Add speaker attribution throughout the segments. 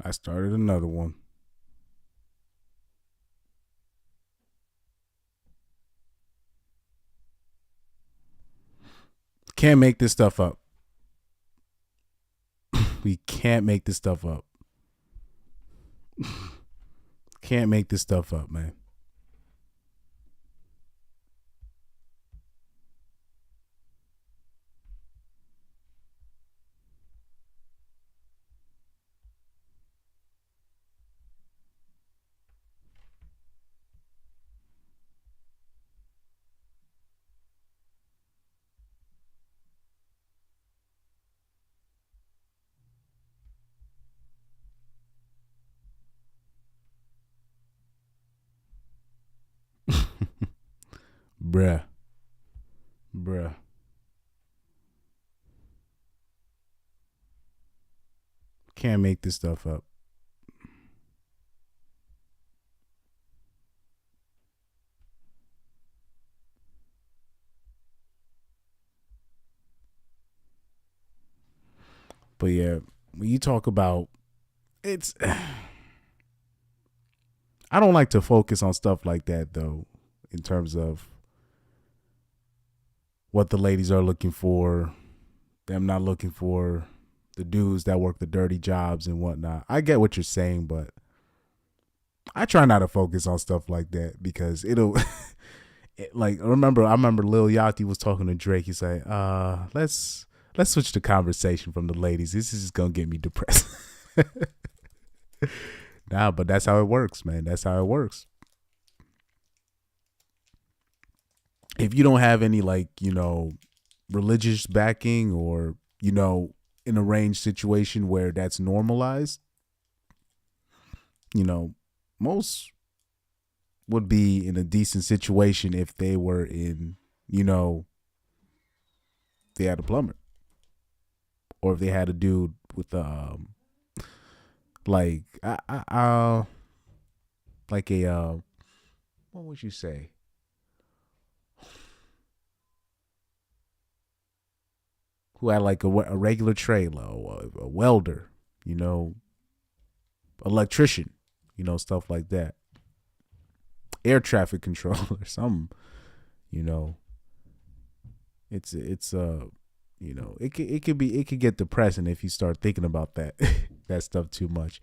Speaker 1: I started another one. Can't make this stuff up. We can't make this stuff up. Can't make this stuff up, man. Bruh. Bruh. Can't make this stuff up. But yeah, when you talk about it's I don't like to focus on stuff like that though, in terms of what the ladies are looking for, them not looking for, the dudes that work the dirty jobs and whatnot. I get what you're saying, but I try not to focus on stuff like that because it'll like I remember Lil Yachty was talking to Drake. He's like, let's switch the conversation from the ladies. This is just gonna get me depressed. Nah, but that's how it works, man. That's how it works. If you don't have any like, religious backing or, in a range situation where that's normalized, you know, most would be in a decent situation if they were in, they had a plumber or if they had a dude with like like a what would you say? Who had like a regular trade, a welder, you know, electrician, stuff like that, air traffic control or something, you know. It's it could get depressing if you start thinking about that that stuff too much.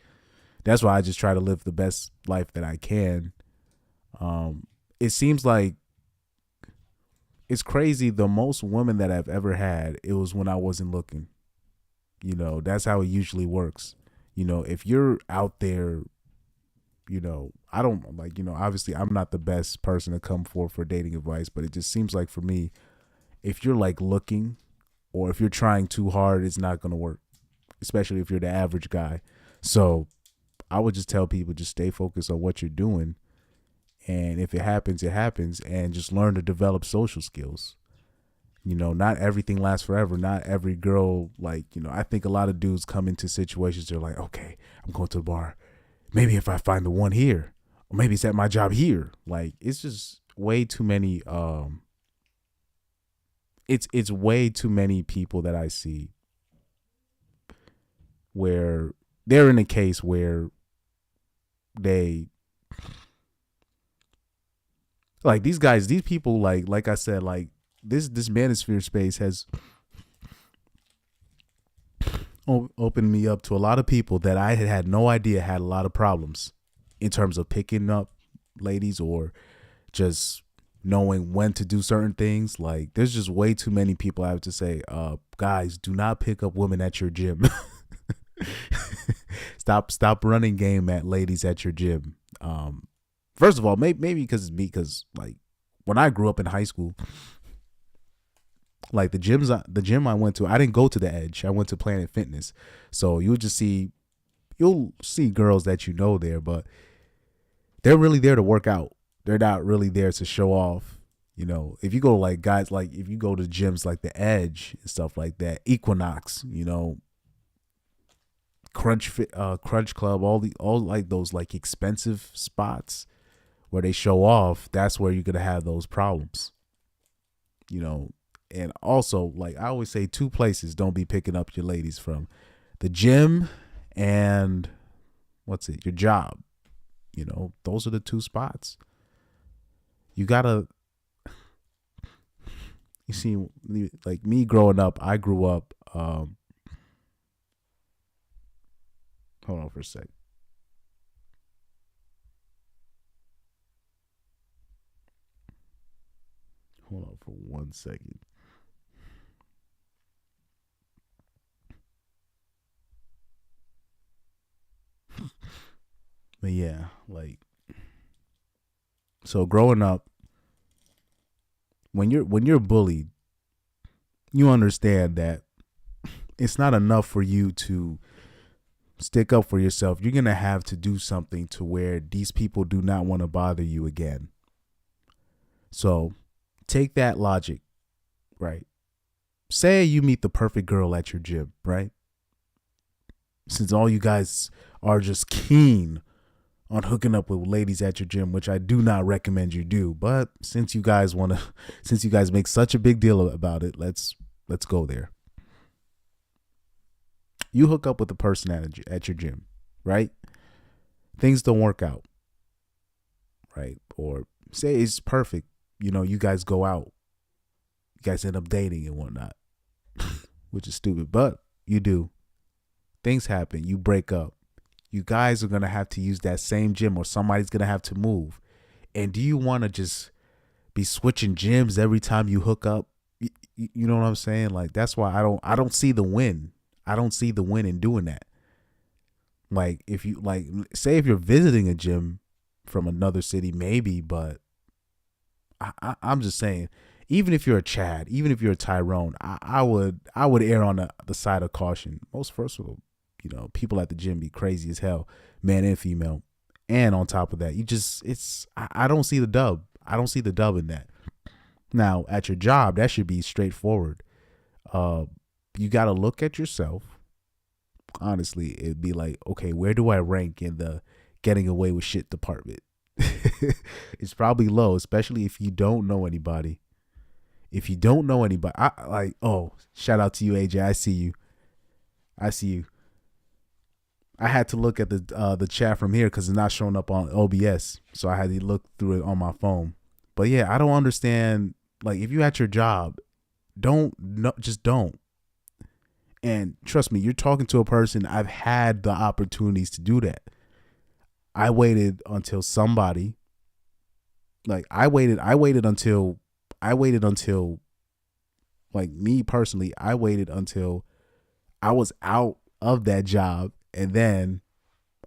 Speaker 1: That's why I just try to live the best life that I can. It seems like it's crazy. The most women that I've ever had, it was when I wasn't looking. That's how it usually works. If you're out there, I don't like, obviously I'm not the best person to come for dating advice, but it just seems like for me, if you're like looking or if you're trying too hard, it's not going to work, especially if you're the average guy. So I would just tell people just stay focused on what you're doing. And if it happens, it happens. And just learn to develop social skills. Not everything lasts forever. Not every girl, like, I think a lot of dudes come into situations, they're like, okay, I'm going to the bar. Maybe if I find the one here, or maybe it's at my job here. Like, it's just way too many, it's way too many people that I see where they're in a case where they like these guys, these people, like I said, like this manosphere space has opened me up to a lot of people that I had no idea had a lot of problems in terms of picking up ladies or just knowing when to do certain things. Like there's just way too many people I have to say, guys, do not pick up women at your gym. Stop running game at ladies at your gym. First of all, maybe because it's me, because like when I grew up in high school, like the gym I went to, I didn't go to the Edge. I went to Planet Fitness. So you'll see girls that there, but they're really there to work out. They're not really there to show off. If you go like guys, like if you go to gyms like the Edge and stuff like that, Equinox, Crunch Club, all like those like expensive spots where they show off, that's where you're gonna have those problems. You know, and also like I always say, two places don't be picking up your ladies from: the gym and what's it? Your job. You know, those are the two spots. You gotta, you see, like me growing up, I grew up. Hold on for a sec. Hold on for 1 second. But yeah, like, so growing up, when you're bullied, you understand that it's not enough for you to stick up for yourself. You're gonna have to do something to where these people do not want to bother you again. So take that logic, right? Say you meet the perfect girl at your gym, right? Since all you guys are just keen on hooking up with ladies at your gym, which I do not recommend you do, but since you guys want to, since you guys make such a big deal about it, let's go there. You hook up with a person at your gym, right? Things don't work out, right? Or say it's perfect. You know, you guys go out, you guys end up dating and whatnot, which is stupid, but you do. Things happen. You break up. You guys are going to have to use that same gym or somebody's going to have to move. And do you want to just be switching gyms every time you hook up? You know what I'm saying? Like, that's why I don't see the win. I don't see the win in doing that. Like, if you, like, say if you're visiting a gym from another city, maybe, but I'm just saying, even if you're a Chad, even if you're a Tyrone, I would err on the side of caution. Most first of all, you know, people at the gym be crazy as hell, man and female. And on top of that, I don't see the dub. I don't see the dub in that. Now, at your job, that should be straightforward. You got to look at yourself. Honestly, it'd be like, okay, where do I rank in the getting away with shit department? It's probably low, especially if you don't know anybody. If you don't know anybody, oh, shout out to you, AJ. I see you. I see you. I had to look at the chat from here because it's not showing up on OBS, so I had to look through it on my phone. But yeah, I don't understand. Like, if you at your job, just don't. And trust me, you're talking to a person. I've had the opportunities to do that. I waited until somebody, like, I waited until, like, me personally, I waited until I was out of that job. And then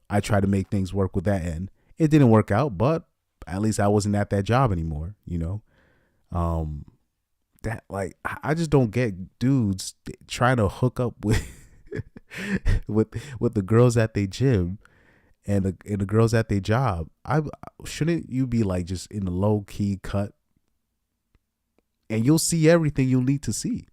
Speaker 1: I tried to make things work with that end. It didn't work out, but at least I wasn't at that job anymore, you know? That, like, I just don't get dudes trying to hook up with with the girls at their gym and the girls at their job. Shouldn't you be like just in the low key cut, and you'll see everything you'll need to see.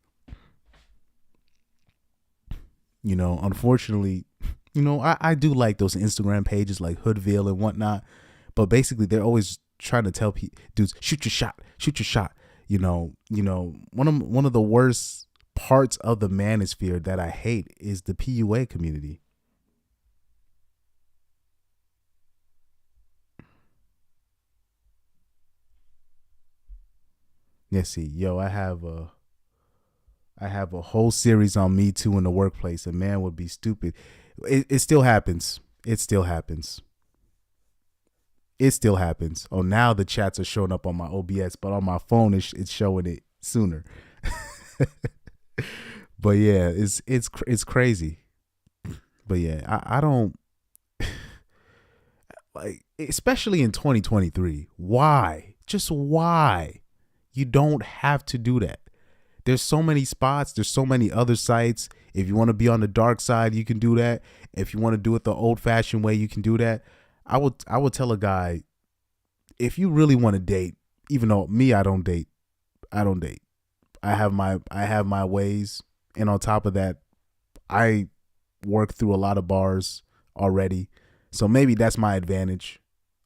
Speaker 1: You know, unfortunately, you know, I do like those Instagram pages like Hoodville and whatnot, but basically they're always trying to tell dudes, shoot your shot, shoot your shot. You know, one of the worst parts of the manosphere that I hate is the PUA community. Let's see, yo, I have a whole series on Me Too in the workplace. A man would be stupid. It still happens. It still happens. It still happens. Oh, now the chats are showing up on my OBS, but on my phone it's showing it sooner. But yeah, it's crazy. But yeah, I don't like, especially in 2023. Why? Just why? You don't have to do that. There's so many spots. There's so many other sites. If you want to be on the dark side, you can do that. If you want to do it the old fashioned way, you can do that. I would tell a guy, if you really want to date, even though me, I don't date. I don't date. I have my ways. And on top of that, I work through a lot of bars already. So maybe that's my advantage.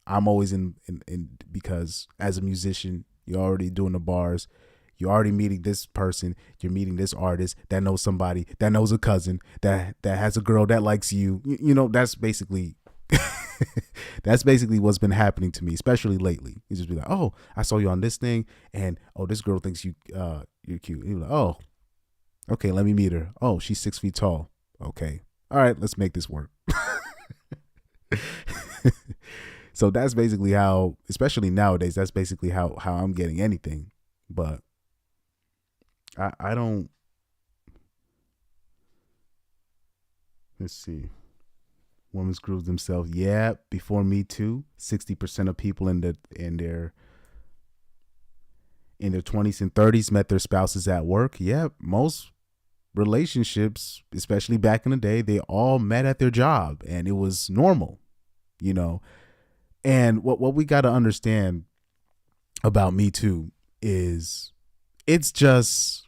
Speaker 1: I'm always in because as a musician, you're already doing the bars. You're already meeting this person. You're meeting this artist that knows somebody that knows a cousin that has a girl that likes you. You know, that's basically That's basically what's been happening to me, especially lately. You just be like, oh, I saw you on this thing, and oh, this girl thinks you're cute. And you're like, oh, okay, let me meet her. Oh, she's 6 feet tall. Okay, all right, let's make this work. So that's basically how, especially nowadays, that's basically how I'm getting anything. But I don't. Let's see. Women's groups themselves. Yeah, before Me Too, 60% of people in their 20s and 30s met their spouses at work. Yeah, most relationships, especially back in the day, they all met at their job and it was normal, you know. And what we got to understand about Me Too is it's just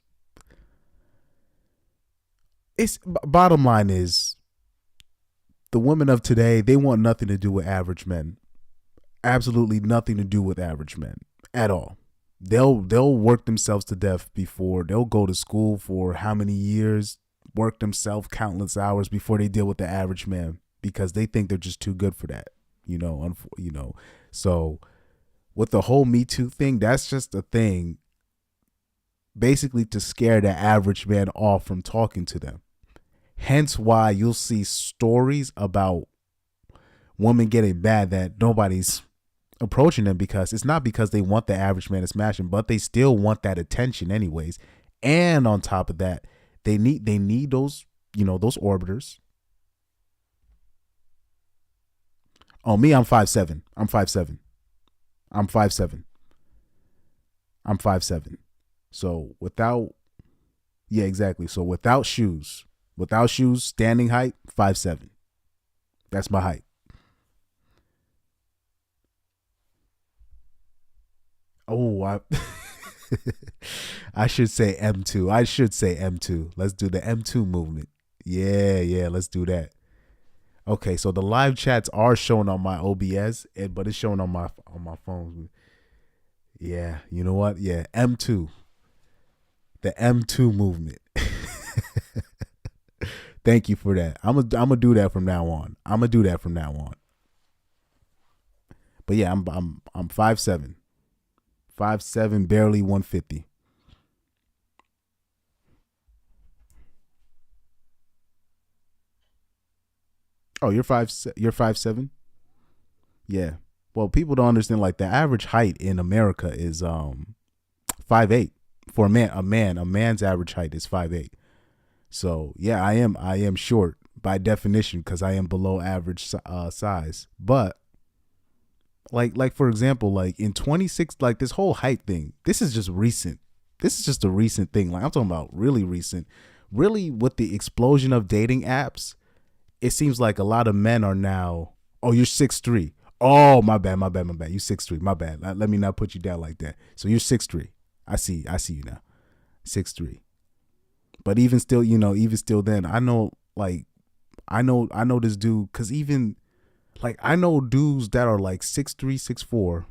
Speaker 1: it's bottom line is the women of today, they want nothing to do with average men. Absolutely nothing to do with average men at all. They'll work themselves to death before they'll go to school for how many years, work themselves countless hours before they deal with the average man because they think they're just too good for that. So with the whole Me Too thing, that's just a thing basically to scare the average man off from talking to them. Hence why you'll see stories about women getting mad that nobody's approaching them, because it's not because they want the average man to smash them, but they still want that attention anyways. And on top of that, they need those, those orbiters. Oh, me, I'm 5'7". I'm 5'7". I'm 5'7". I'm 5'7". So yeah, exactly. So without shoes, standing height, 5'7". That's my height. Oh, I should say M2. Let's do the M2 movement. Yeah, let's do that. Okay, so the live chats are shown on my OBS, but it's shown on my phone. Yeah, you know what? Yeah, M2. The M2 movement. Thank you for that. I'm gonna do that from now on. But yeah, I'm 5'7". 5'7", barely 150. Oh, you're 5'7"? Yeah. Well, people don't understand, like, the average height in America is 5'8". For a man's average height is 5'8". So yeah, I am short by definition because I am below average size. But like for example, like in 26, like this whole height thing, this is just recent. This is just a recent thing. Like I'm talking about really recent. Really, with the explosion of dating apps, it seems like a lot of men are now, oh, you're 6'3". Oh, my bad. You 6'3". My bad. Let me not put you down like that. So you're 6'3". I see you now. 6'3". But even still, then, I know this dude, because even, like, I know dudes that are like 6'3", 6'4".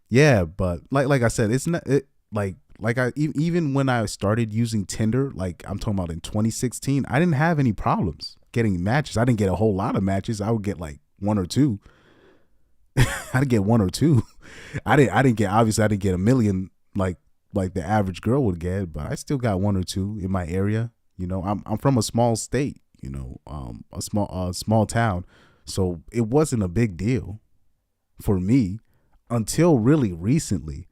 Speaker 1: Yeah, but like I said, it's not it like I even when I started using Tinder, like I'm talking about in 2016, I didn't have any problems getting matches. I didn't get a whole lot of matches. I would get like one or two. I'd get one or two. I didn't get a million like the average girl would get, but I still got one or two in my area. I'm from a small state, a small town, so it wasn't a big deal for me until really recently.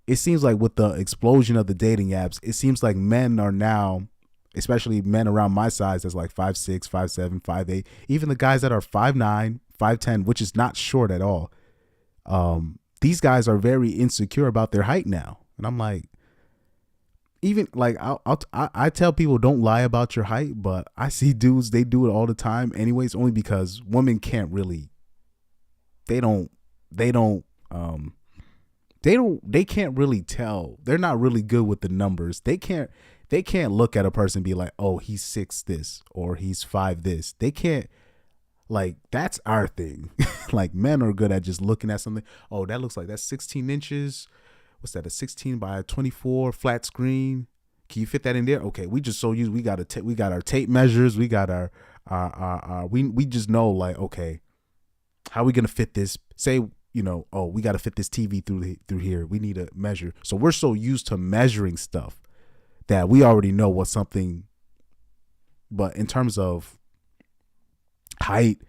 Speaker 1: It seems like with the explosion of the dating apps, it seems like men are now, especially men around my size, that's like 5'6", 5'7", 5'8", even the guys that are 5'9", 5'10", which is not short at all. These guys are very insecure about their height now. And I'm like, even like I tell people don't lie about your height, but I see dudes, they do it all the time anyways, only because women can't really, they can't really tell. They're not really good with the numbers. They can't look at a person and be like, oh, he's 6 this or he's 5 this. They can't, like, that's our thing. Like, men are good at just looking at something. Oh, that looks like that's 16 inches. What's that? A 16 by 24 flat screen. Can you fit that in there? Okay, we just so you. We got our tape measures. We got our we just know like, okay, how are we gonna fit this? Say, oh, we got to fit this TV through here. We need to measure. So we're so used to measuring stuff that we already know what something. But in terms of height,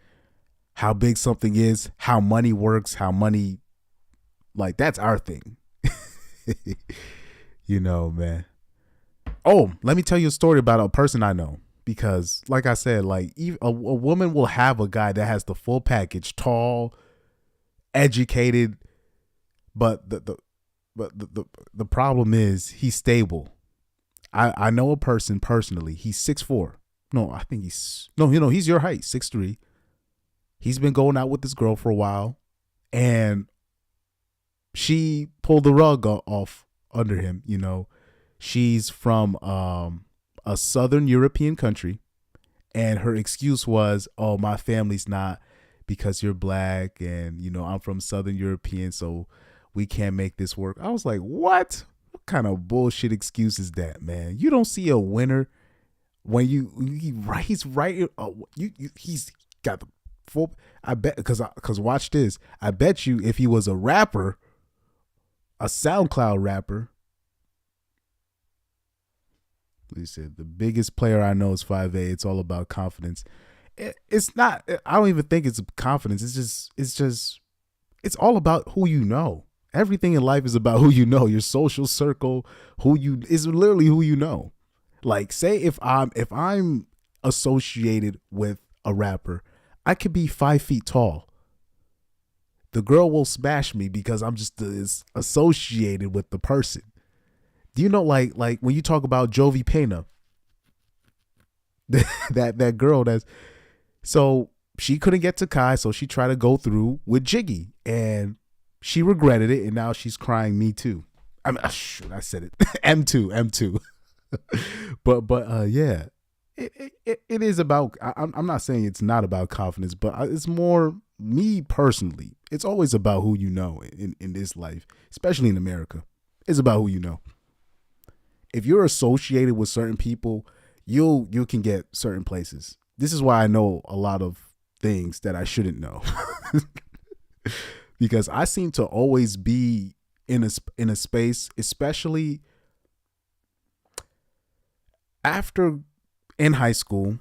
Speaker 1: how big something is, how money works, how money, like that's our thing. Man. Oh, let me tell you a story about a person I know. Because, like I said, like a woman will have a guy that has the full package, tall, educated, but the problem is he's stable. I know a person personally. He's 6'4". No, I think he's he's your height, 6'3". He's been going out with this girl for a while, and she pulled the rug off under him. She's from a Southern European country, and her excuse was, oh, my family's not, because you're black, and I'm from Southern European, so we can't make this work. I was like, what kind of bullshit excuse is that, man? You don't see a winner when he's right. He's got the full. I bet, because watch this. I bet you if he was a rapper, a SoundCloud rapper. He said the biggest player I know is 5'8". It's all about confidence. It's not. I don't even think it's confidence. It's all about who you know. Everything in life is about who you know. Your social circle, is literally who you know. Like, say if I'm associated with a rapper, I could be 5 feet tall. The girl will smash me because I'm just associated with the person. Do you know, like when you talk about Jovi Pena, that girl so she couldn't get to Kai, so she tried to go through with Jiggy, and she regretted it, and now she's crying me too. I mean, I said it. M2. but yeah, it is about. I'm not saying it's not about confidence, but it's more me personally. It's always about who you know in this life, especially in America. It's about who you know. If you're associated with certain people, you can get certain places. This is why I know a lot of things that I shouldn't know. Because I seem to always be in a space, especially after in high school,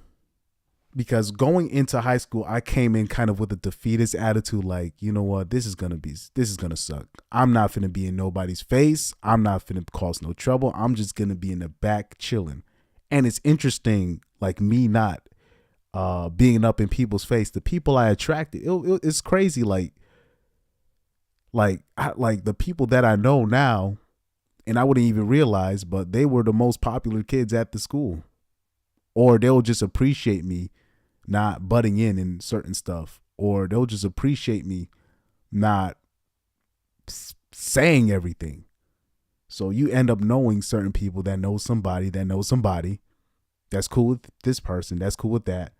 Speaker 1: because going into high school, I came in kind of with a defeatist attitude, like, you know what, this is gonna suck. I'm not finna be in nobody's face. I'm not finna cause no trouble. I'm just gonna be in the back chilling. And it's interesting, like me not being up in people's face. The people I attracted, it's crazy. Like the people that I know now, and I wouldn't even realize, but they were the most popular kids at the school, or they'll just appreciate me not butting in certain stuff, or they'll just appreciate me not saying everything. So you end up knowing certain people that know somebody that's cool with this person, that's cool with that.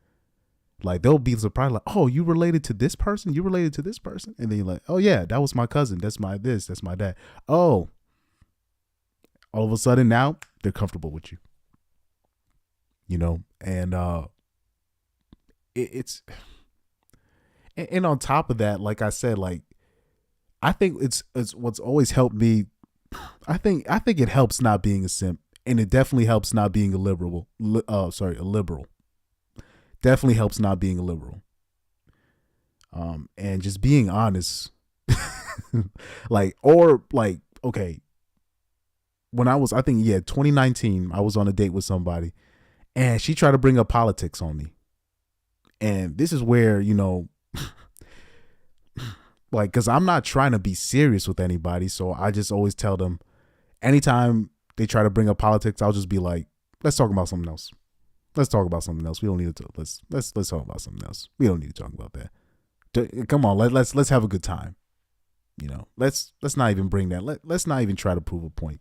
Speaker 1: Like, they'll be surprised, like, oh, you related to this person? You related to this person? And then you're like, oh yeah, that was my cousin. That's my this. That's my dad. Oh, all of a sudden now they're comfortable with you. And it's and on top of that, like I said, like I think it's what's always helped me. I think it helps not being a simp, and it definitely helps not being a liberal. A liberal. Definitely helps not being a liberal. And just being honest. Okay. When I was, I think, 2019, I was on a date with somebody, and she tried to bring up politics on me. And this is where, like, because I'm not trying to be serious with anybody. So I just always tell them, anytime they try to bring up politics, I'll just be like, let's talk about something else. Let's talk about something else. We don't need to, let's talk about something else. We don't need to talk about that. Come on, let's have a good time. Let's not even bring that. Let's not even try to prove a point.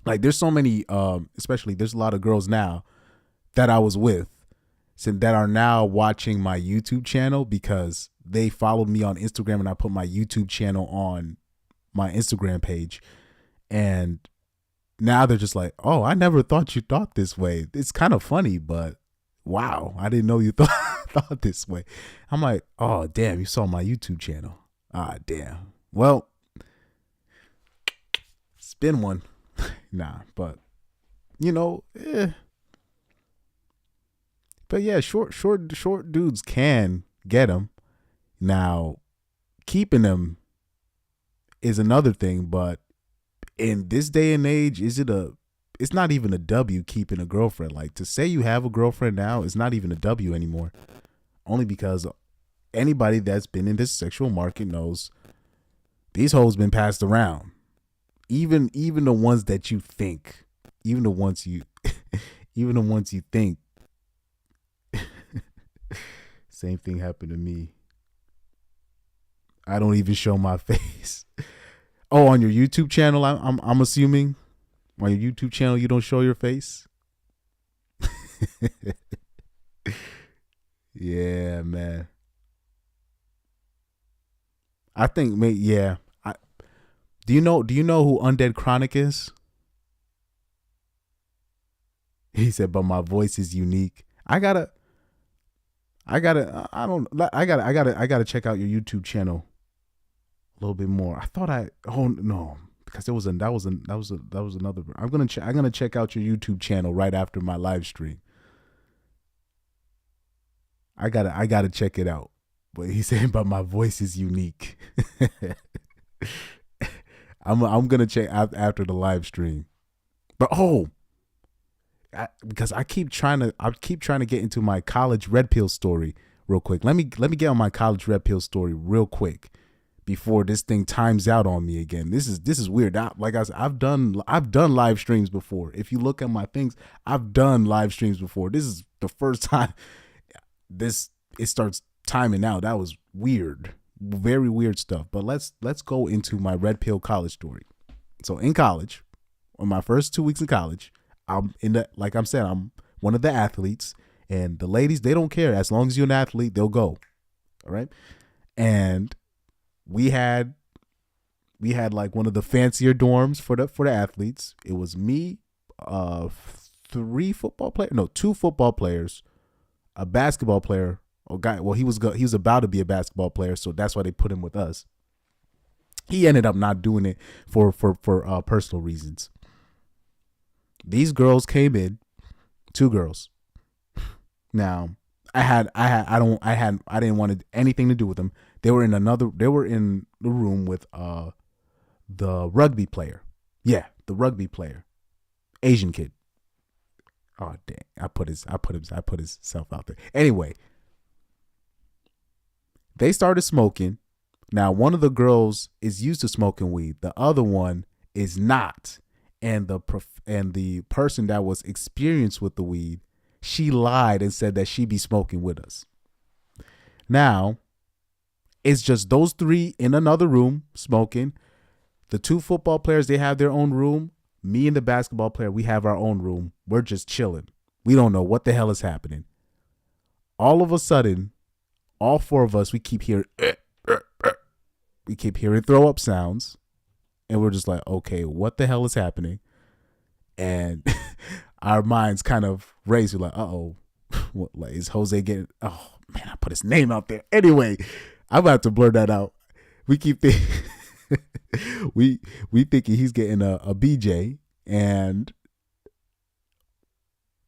Speaker 1: Like, there's so many, especially there's a lot of girls now that I was with that are now watching my YouTube channel because they followed me on Instagram, and I put my YouTube channel on my Instagram page. And now they're just like, oh, I never thought you thought this way. It's kind of funny, but wow, I didn't know you thought thought this way. I'm like, oh damn, you saw my YouTube channel. Ah damn. Well, it's been one. Nah, but you know, but yeah, short dudes can get them. Now, keeping them is another thing, but in this day and age, it's not even a W keeping a girlfriend. Like, to say you have a girlfriend now is not even a W anymore. Only because anybody that's been in this sexual market knows these hoes been passed around. Even the ones that you think, even the ones you think. Same thing happened to me. I don't even show my face. Oh, on your YouTube channel, I'm assuming on your YouTube channel you don't show your face. Yeah, man. I think, yeah. Do you know who Undead Chronic is? He said, but my voice is unique. I gotta check out your YouTube channel a little bit more. I thought oh no, because that was another. I'm gonna check out your YouTube channel right after my live stream. I gotta check it out. But he said, but my voice is unique. I'm gonna check out after the live stream. But because I keep trying to get into my college red pill story real quick. Let me get on my college red pill story real quick before this thing times out on me again. This is weird. Like I said, I've done live streams before. If you look at my things, I've done live streams before. This is the first time it starts timing out. That was weird. Very weird stuff. But let's go into my red pill college story. So in college, on my first 2 weeks in college, I'm one of the athletes, and the ladies, they don't care. As long as you're an athlete, they'll go. All right. And we had like one of the fancier dorms for the athletes. It was me, two football players, a basketball player, a guy. Well, he was about to be a basketball player, so that's why they put him with us. He ended up not doing it for personal reasons. These girls came in, 2 girls. Now, I didn't want anything to do with them. They were in the room with the rugby player. Yeah, the rugby player. Asian kid. Oh dang. I put himself out there. Anyway, they started smoking. Now, one of the girls is used to smoking weed. The other one is not. And the person that was experienced with the weed, she lied and said that she'd be smoking with us. Now, it's just those 3 in another room smoking. The 2 football players, they have their own room. Me and the basketball player, we have our own room. We're just chilling. We don't know what the hell is happening. All of a sudden, all 4 of us, we keep hearing throw up sounds. And we're just like, okay, what the hell is happening? And our minds kind of raise. We're like, uh-oh. What, like, is Jose getting... Oh, man, I put his name out there. Anyway, I'm about to blur that out. We keep thinking... we thinking he's getting a BJ. And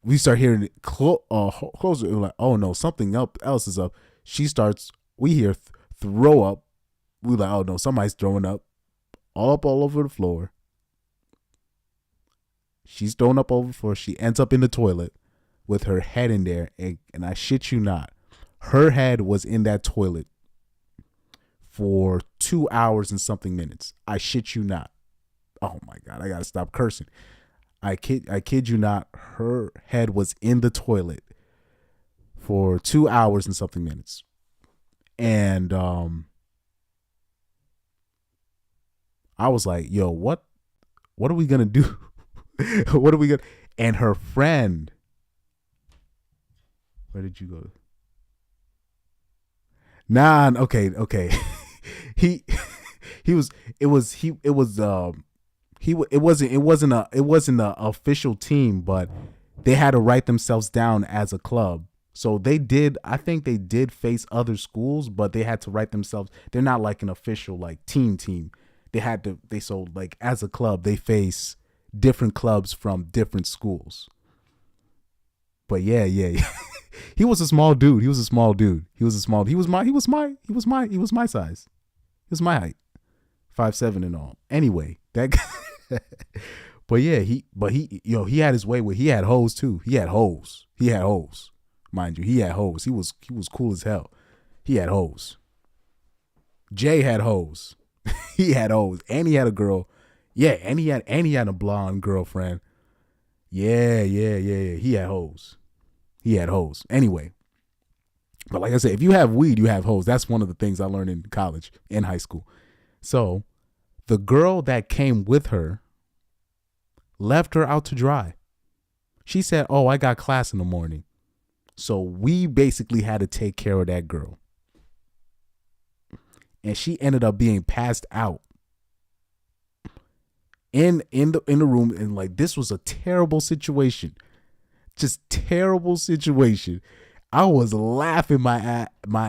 Speaker 1: we start hearing it closer. We're like, oh, no, something else is up. We hear throw up. We're like, oh, no, somebody's throwing up. All over the floor. She's thrown up over the floor. She ends up in the toilet with her head in there. And I shit you not, her head was in that toilet for 2 hours and something minutes. I shit you not. Oh my God, I gotta stop cursing. I kid you not, her head was in the toilet for 2 hours and something minutes. And I was like, yo, what are we going to do? What are we going to... And her friend... Where did you go? Nah, okay. It wasn't a official team, but they had to write themselves down as a club. So they did, I think they did face other schools, but they had to write themselves. They're not like an official like team. They had to, they so like as a club, they face different clubs from different schools. But yeah. He was a small dude. He was a small dude. He was my size. He was my height. 5'7" and all. Anyway, that guy, but yeah, he had his way with, he had hoes too. He had hoes. Mind you, he had hoes. He was cool as hell. He had hoes. Jay had hoes. He had hoes. And he had a girl. Yeah, and he had a blonde girlfriend. Yeah. He had hoes. Anyway. But like I said, if you have weed, you have hoes. That's one of the things I learned in college, in high school. So the girl that came with her left her out to dry. She said, "Oh, I got class in the morning." So we basically had to take care of that girl. And she ended up being passed out in the room. And like, this was a terrible situation. Just terrible situation. I was laughing my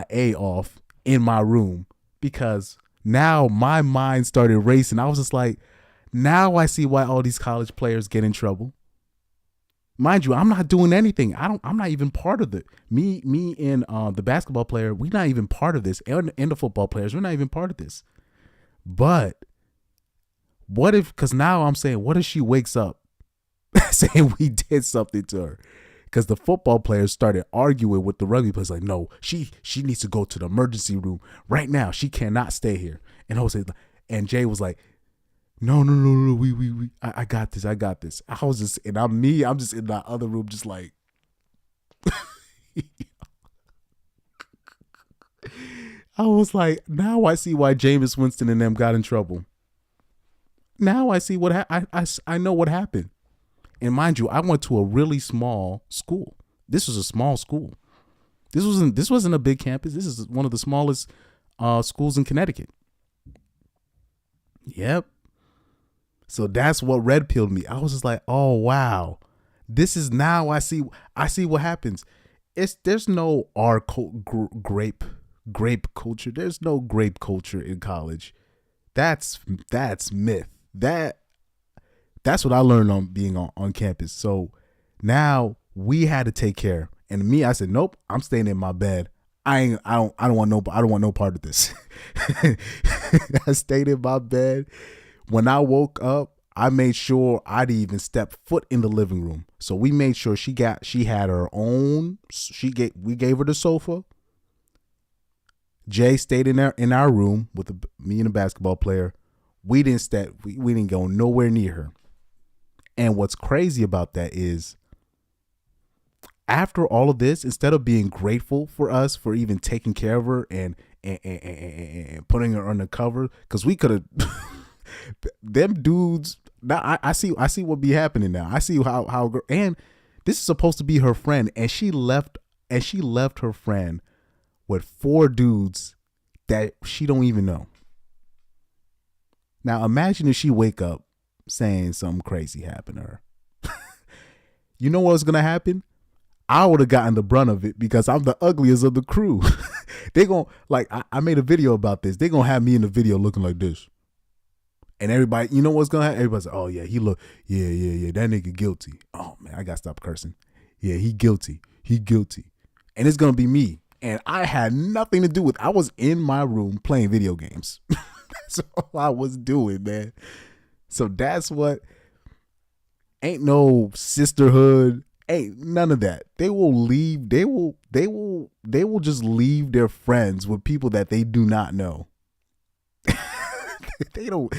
Speaker 1: A off in my room because now my mind started racing. I was just like, now I see why all these college players get in trouble. Mind you, I'm not doing anything. I'm not even part of it. Me and the basketball player, we're not even part of this. And the football players, we're not even part of this. But what if, because now I'm saying, what if she wakes up saying we did something to her? Because the football players started arguing with the rugby players, like, no, she needs to go to the emergency room right now. She cannot stay here. And Jay was like, no, we, I got this. I was just, and I'm just in that other room, just like, I was like, now I see why Jameis Winston and them got in trouble. Now I see what I know what happened. And mind you, I went to a really small school. This was a small school. This wasn't a big campus. This is one of the smallest schools in Connecticut. Yep. So that's what red pilled me. I was just like, oh wow, this is, now I see what happens. There's no grape culture. There's no grape culture in college. That's myth. That's what I learned on being on campus. So now we had to take care. And me, I said, nope, I'm staying in my bed. I don't want no part of this. I stayed in my bed. When I woke up, I made sure I didn't even step foot in the living room. So we made sure she had her own. We gave her the sofa. Jay stayed in our room with me and the basketball player. We didn't go nowhere near her. And what's crazy about that is, after all of this, instead of being grateful for us for even taking care of her and putting her on the cover, because we could have, them dudes. Now I see what be happening now. I see how, and this is supposed to be her friend, and she left her friend with 4 dudes that she don't even know. Now imagine if she wake up saying something crazy happened to her. You know what's gonna happen? I would have gotten the brunt of it because I'm the ugliest of the crew. They gonna, like, I made a video about this. They gonna have me in the video looking like this. And everybody, you know what's gonna happen? Everybody's like, oh yeah, yeah, that nigga guilty. Oh man, I gotta stop cursing. Yeah, he guilty. And it's gonna be me. And I had nothing to do with, I was in my room playing video games. That's all I was doing, man. So that's what, ain't no sisterhood, ain't none of that. They will just leave their friends with people that they do not know. They don't,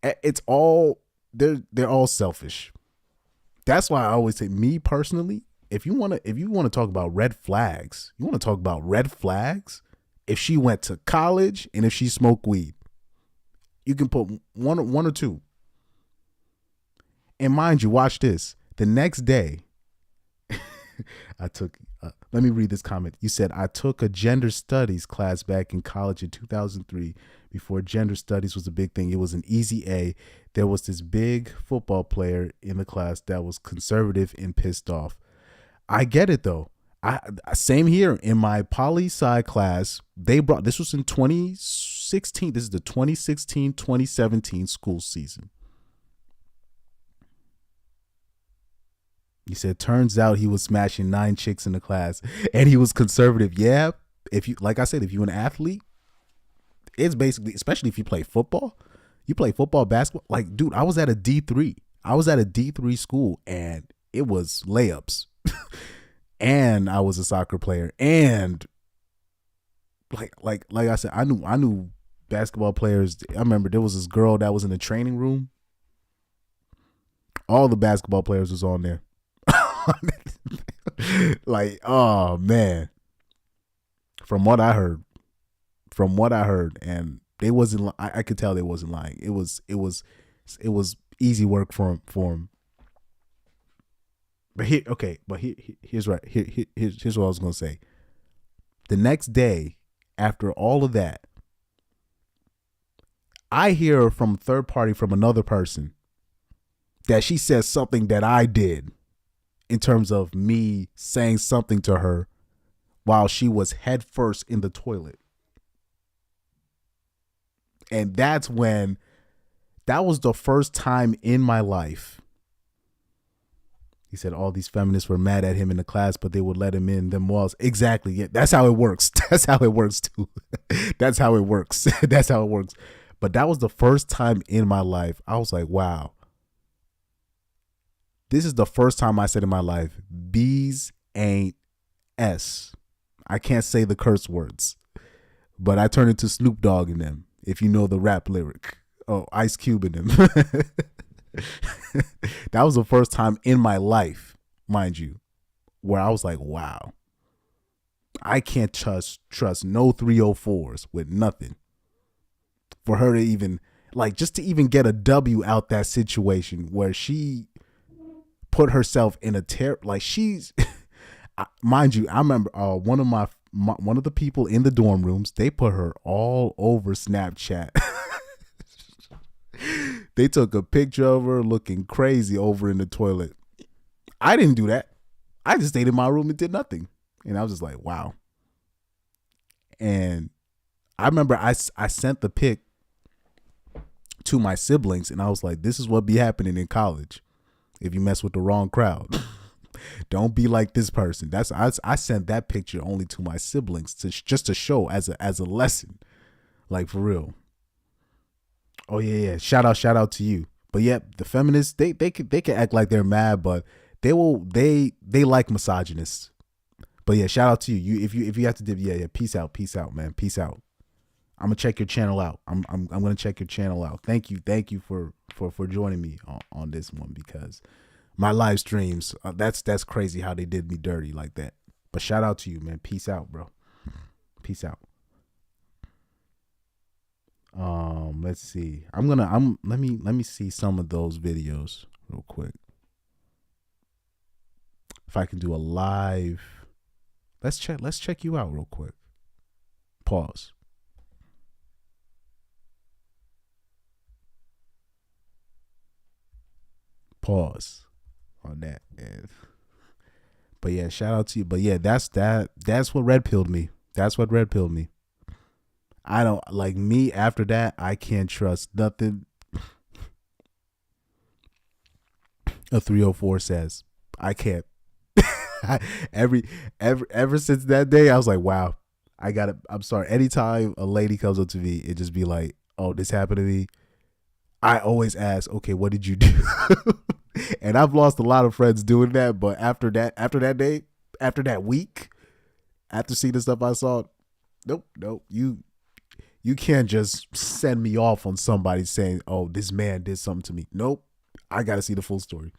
Speaker 1: it's all, they're all selfish. That's why I always say, me personally, if you want to talk about red flags, if she went to college and if she smoked weed, you can put one or two. And mind you, watch this. The next day, I took Let me read this comment. You said, I took a gender studies class back in college in 2003 before gender studies was a big thing. It was an easy A. There was this big football player in the class that was conservative and pissed off. I get it though. Same here in my poli sci class. They brought, this was in 2016. This is the 2016-2017 school season. He said, turns out he was smashing 9 chicks in the class and he was conservative. Yeah. If you, like I said, if you're an athlete, it's basically, especially if you play football, basketball. Like, dude, I was at a D3. I was at a D3 school and it was layups. And I was a soccer player. And like I said, I knew basketball players. I remember there was this girl that was in the training room. All the basketball players was on there. Like, oh man. From what I heard, and they wasn't. I could tell they wasn't lying. It was easy work for him. But here's what I was gonna say. The next day, after all of that, I hear from third party from another person that she says something that I did in terms of me saying something to her while she was head first in the toilet. And that was the first time in my life. He said all these feminists were mad at him in the class, but they would let him in them walls. Exactly. Yeah, that's how it works. That's how it works too. That's how it works. That's how it works. But that was the first time in my life. I was like, wow. This is the first time I said in my life, B's ain't S. I can't say the curse words, but I turned into Snoop Dogg in them. If you know the rap lyric. Oh, Ice Cube in them. That was the first time in my life, mind you, where I was like, wow, I can't trust no 304s with nothing. For her to even, like, just to even get a W out that situation where she put herself in a like she's, mind you, I remember one of the people in the dorm rooms, they put her all over Snapchat. They took a picture of her looking crazy over in the toilet. I didn't do that. I just stayed in my room and did nothing. And I was just like, wow. And I remember I sent the pic to my siblings and I was like, this is what be happening in college if you mess with the wrong crowd. Don't be like this person. I sent that picture only to my siblings just to show as a lesson. Like, for real. Oh yeah. Shout out to you. But yeah, the feminists, they can act like they're mad, but they like misogynists. But yeah, shout out to you. If you have to dip, yeah, peace out, man. Peace out. I'm gonna check your channel out. I'm gonna check your channel out. Thank you for joining me on this one, because my live streams, that's crazy how they did me dirty like that. But shout out to you, man. Peace out, bro. Peace out. Let's see. Let me see some of those videos real quick. If I can do a live, let's check you out real quick. Pause. Pause on that. But yeah, shout out to you. But yeah, that's what red pilled me. That's what red pilled me. I don't, like, me after that, I can't trust nothing a 304 says. I can't. Ever since that day, I was like, wow, I'm sorry. Anytime a lady comes up to me, it just be like, oh, this happened to me. I always ask, okay, what did you do? And I've lost a lot of friends doing that. But after that day, after that week, after seeing the stuff I saw, nope, you can't just send me off on somebody saying, oh, this man did something to me. Nope. I got to see the full story.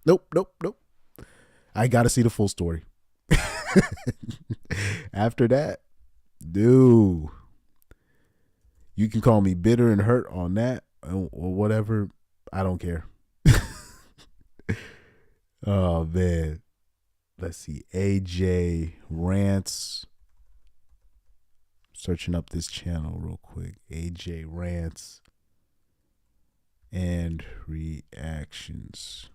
Speaker 1: Nope. I got to see the full story. After that, dude, you can call me bitter and hurt on that or whatever. I don't care. Oh, man. Let's see. AJ Rants. Searching up this channel real quick. AJ Rants and Reactions.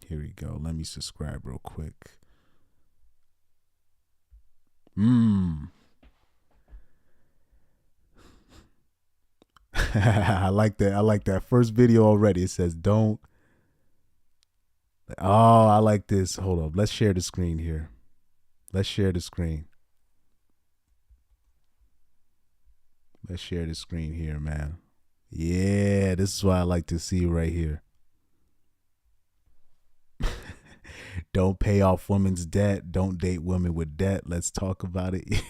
Speaker 1: Here we go. Let me subscribe real quick. I like that. I like that first video already. It says don't. Oh, I like this. Hold up. Let's share the screen here. Let's share the screen. Let's share the screen here, man. Yeah, this is what I like to see right here. Don't pay off women's debt. Don't date women with debt. Let's talk about it.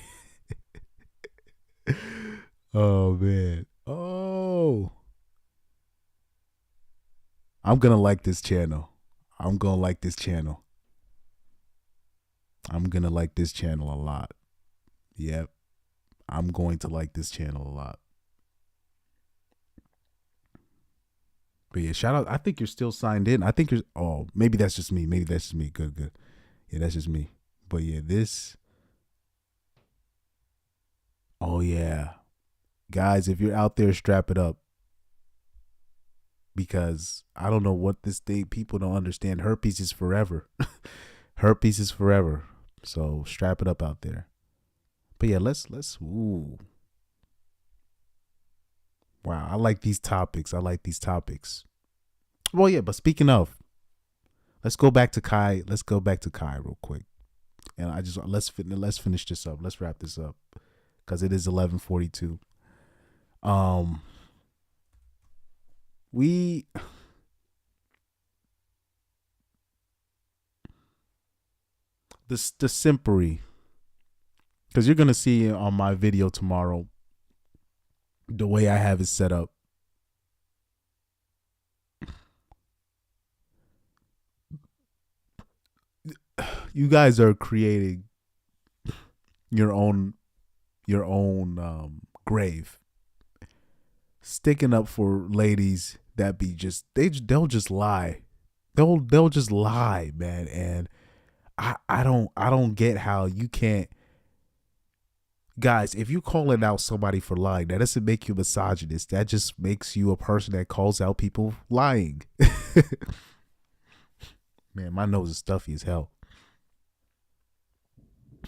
Speaker 1: Oh, man. Oh. I'm going to like this channel. I'm going to like this channel. I'm going to like this channel a lot. Yep. I'm going to like this channel a lot. But yeah, shout out. I think you're still signed in. I think you're, oh, maybe that's just me. Maybe that's just me. Good, good. Yeah, that's just me. But yeah, this. Oh, yeah. Guys, if you're out there, strap it up. Because I don't know what this thing, people don't understand. Herpes is forever. Herpes is forever. So strap it up out there. But yeah, ooh. Wow, I like these topics. I like these topics. Well, yeah, but speaking of, let's go back to Kai. Let's go back to Kai real quick. And let's finish this up. Let's wrap this up. Because it is 11:42. The simpery, because you're gonna see on my video tomorrow the way I have it set up. You guys are creating your own grave, sticking up for ladies that be just they'll just lie. They'll just lie, man. And I don't get how you can't. Guys, if you calling out somebody for lying, that doesn't make you misogynist. That just makes you a person that calls out people lying. Man, my nose is stuffy as hell.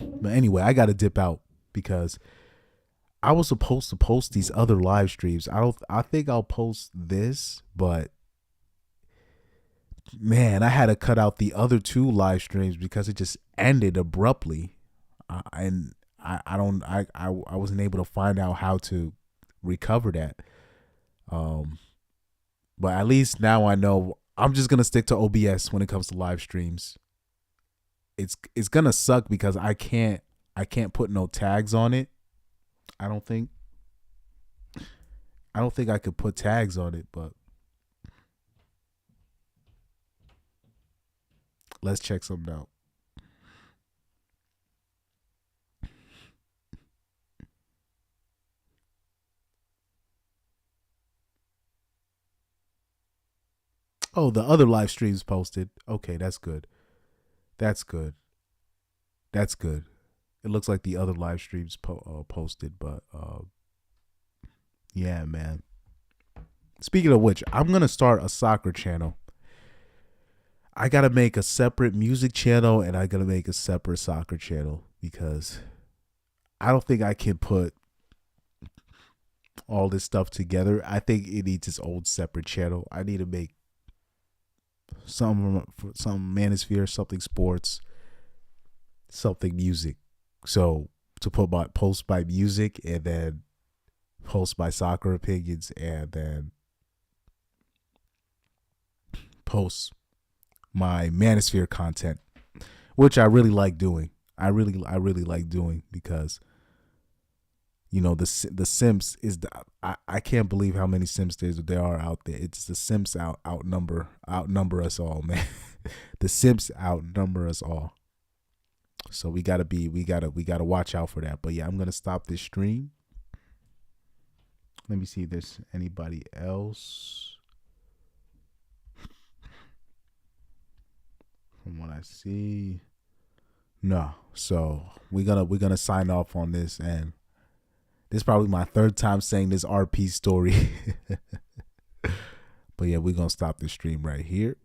Speaker 1: But anyway, I got to dip out because I was supposed to post these other live streams. I think I'll post this, but man, I had to cut out the other two live streams because it just ended abruptly. And I wasn't able to find out how to recover that. But at least now I know I'm just going to stick to OBS when it comes to live streams. It's going to suck because I can't put no tags on it. I don't think I could put tags on it, but let's check something out. Oh, the other live streams posted. Okay, that's good. That's good. That's good. It looks like the other live streams posted, but yeah, man. Speaking of which, I'm going to start a soccer channel. I got to make a separate music channel and I got to make a separate soccer channel because I don't think I can put all this stuff together. I think it needs its own separate channel. I need to make some manosphere, something sports, something music. So to post my music and then post my soccer opinions and then post my manosphere content, which I really like doing. I really like doing because you know the Sims is I can't believe how many Sims there are out there. It's the Sims outnumber us all, man. The Sims outnumber us all. So we gotta watch out for that. But yeah, I'm gonna stop this stream. Let me see if there's anybody else. From what I see, no. So we're gonna sign off on this, and this is probably my third time saying this RP story. But yeah, we're gonna stop the stream right here.